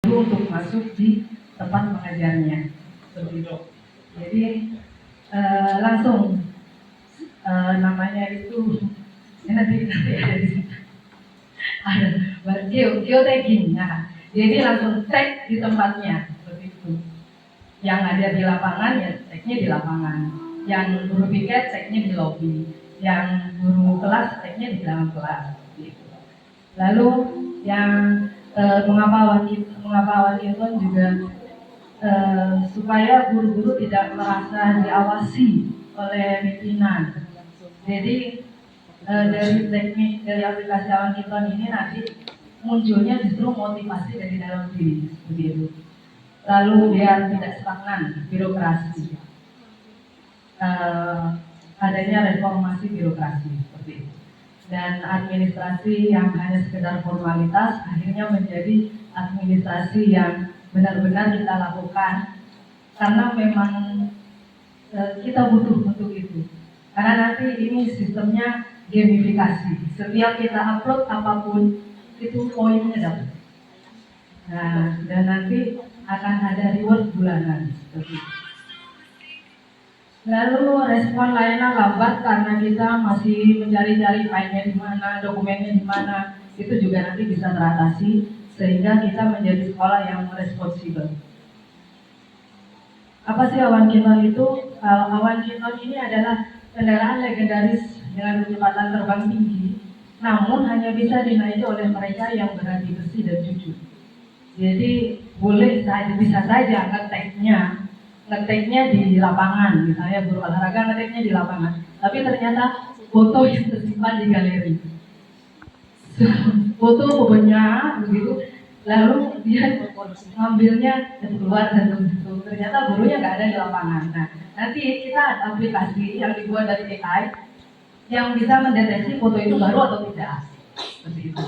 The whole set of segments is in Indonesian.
untuk masuk di tempat mengajarnya seperti itu. Jadi langsung namanya itu nanti ada di situ ada geotagging. Nah, jadi langsung tag di tempatnya seperti itu. Yang ada di lapangan ya tagnya di lapangan. Yang guru piket tagnya di lobi. Yang guru kelas tagnya di dalam kelas. Gitu. Lalu yang mengapa Washington juga supaya guru-guru tidak merasa diawasi oleh pimpinan. Jadi dari aplikasi Washington ini nanti munculnya justru motivasi dari dalam diri seperti itu. Lalu biar tidak stagnan birokrasi, adanya reformasi birokrasi seperti itu. Dan administrasi yang hanya sekedar formalitas akhirnya menjadi administrasi yang benar-benar kita lakukan karena memang kita butuh untuk itu. Karena nanti ini sistemnya gamifikasi. Setiap kita upload apapun itu poinnya dapat. Nah, dan nanti akan ada reward bulanan seperti itu. Lalu respon layanan lambat karena kita masih mencari-cari filenya di mana, dokumennya di mana, itu juga nanti bisa teratasi sehingga kita menjadi sekolah yang responsibel. Apa sih awan kinton itu? Awan kinton ini adalah kendaraan legendaris dengan kecepatan terbang tinggi, namun hanya bisa dinaiki oleh mereka yang berhati bersih dan jujur. Jadi bisa saja ngeteknya di lapangan, misalnya guru olahraga ngeteknya di lapangan, tapi ternyata foto yang tersimpan di galeri, foto banyak begitu, lalu dia ngambilnya dan keluar dan begitu, ternyata gurunya nggak ada di lapangan. Nah, nanti kita ada aplikasi yang dibuat dari AI yang bisa mendeteksi foto itu baru atau tidak, seperti itu.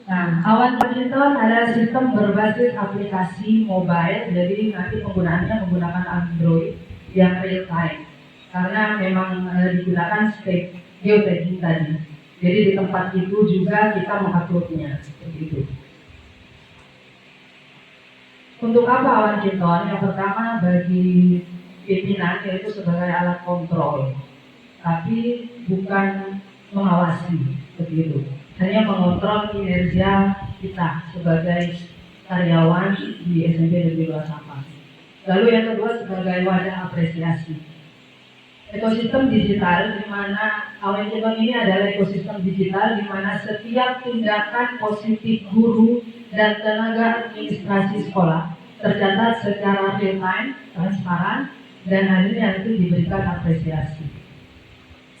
Nah, awan Washington adalah sistem berbasis aplikasi mobile, jadi nanti penggunaannya menggunakan Android yang real time, karena memang digunakan stack geotagging tadi. Jadi di tempat itu juga kita menguploadnya, seperti itu. Untuk apa awan Washington? Yang pertama bagi pimpinan yaitu sebagai alat kontrol, tapi bukan mengawasi, seperti itu. Hanya mengontrol kinerja kita sebagai karyawan di SMP Negeri 2 Sampang. Lalu yang kedua sebagai wadah apresiasi. Ekosistem digital di mana awan kinton ini adalah ekosistem digital di mana setiap tindakan positif guru dan tenaga administrasi sekolah tercatat secara real time, transparan, dan akhirnya itu diberikan apresiasi.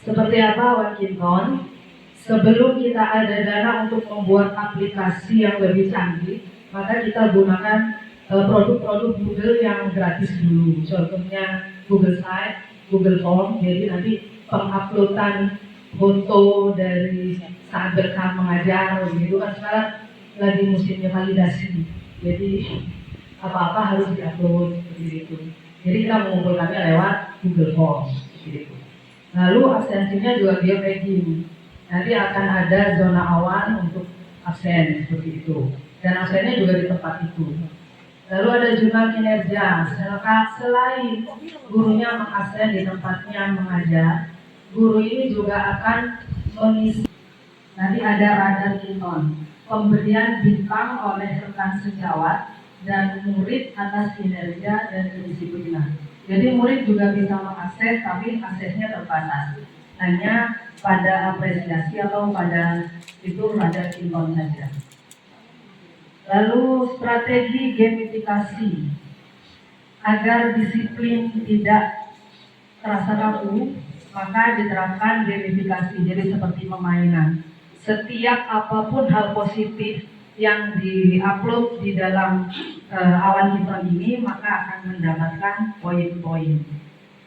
Seperti apa awan kinton? Sebelum kita ada dana untuk membuat aplikasi yang lebih canggih, maka kita gunakan produk-produk Google yang gratis dulu. Contohnya Google Site, Google Form. Jadi nanti penguploadan foto dari saat berkat mengajar, gitu kan sekarang lagi musimnya validasi. Jadi apa-apa harus diupload seperti itu. Jadi kita mengumpulkannya lewat Google Form, seperti itu. Lalu absensinya juga geotagging. Nanti akan ada zona awan untuk absen seperti itu, dan absennya juga di tempat itu. Lalu ada jurnal kinerja. Selain gurunya mengabsen di tempatnya mengajar, guru ini juga akan mengisi. Nanti ada radar kinton, pemberian bintang oleh rekan sejawat dan murid atas kinerja dan kedisiplinan. Jadi murid juga bisa mengakses, tapi aksesnya terbatas. Hanya pada apresiasi atau pada itu radar kinton saja. Lalu strategi gamifikasi agar disiplin tidak terasa kaku, maka diterapkan gamifikasi. Jadi seperti permainan. Setiap apapun hal positif yang diupload di dalam awan kinton ini maka akan mendapatkan poin-poin.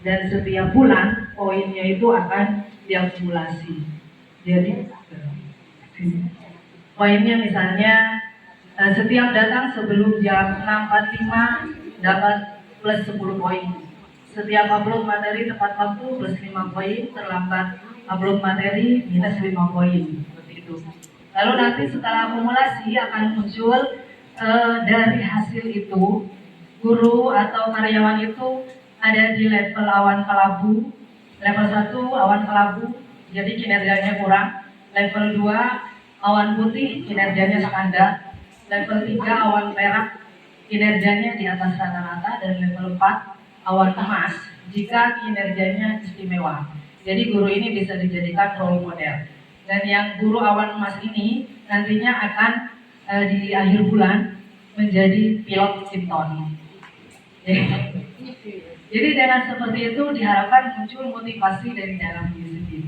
Dan setiap bulan poinnya itu akan diakumulasi. Jadi poinnya misalnya setiap datang sebelum jam 6.45 dapat plus 10 poin. Setiap upload materi tepat waktu plus 5 poin, terlambat upload materi minus 5 poin. Seperti itu. Lalu nanti setelah akumulasi akan muncul Dari hasil itu guru atau karyawan itu ada di level awan kelabu, level 1 awan kelabu, jadi kinerjanya kurang, level 2 awan putih, kinerjanya standar, level 3 awan perak, kinerjanya di atas rata-rata, dan level 4 awan emas, jika kinerjanya istimewa. Jadi guru ini bisa dijadikan role model. Dan yang guru awan emas ini nantinya akan di akhir bulan menjadi pilot Simpton. Jadi dengan seperti itu diharapkan muncul motivasi dari dalam diri sendiri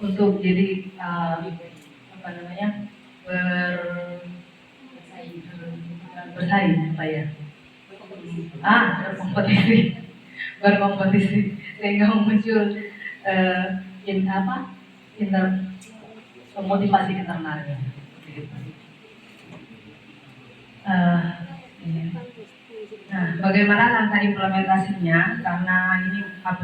untuk jadi apa namanya bersaing apa ya berkompetisi berkompetisi sehingga muncul inter motivasi internalnya. Nah, bagaimana langkah implementasinya? Karena ini